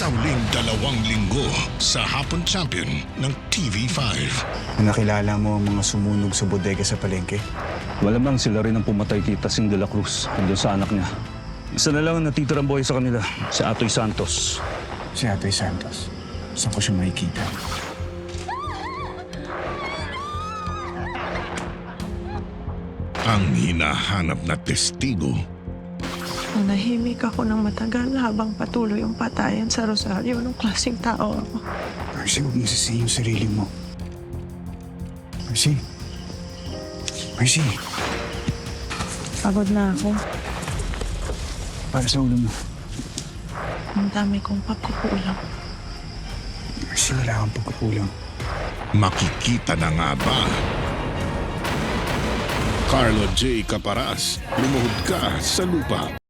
Sa huling 2 linggo sa Hapon Champion ng TV5. Nakilala mo ang mga sumunog sa bodega sa palengke? Malamang sila rin ang pumatay kay Tasing de la Cruz hanggang sa anak niya. Isa na lang ang natitirang buhay sa kanila, si Atoy Santos. Si Atoy Santos. Saan ko siya makikita? Ang hinahanap na testigo. Nanahimik ako ng matagal habang patuloy ang patayan sa Rosario ng klaseng tao ako. Marcy, huwag mo sisihin yung sarili mo. Marcy. Marcy. Pagod na ako. Para sa ulo mo. Ang dami kong pagkukulang. Marcy, wala kang pagkukulang. Makikita na nga ba? Carlo J. Caparas, lumuhod ka sa lupa.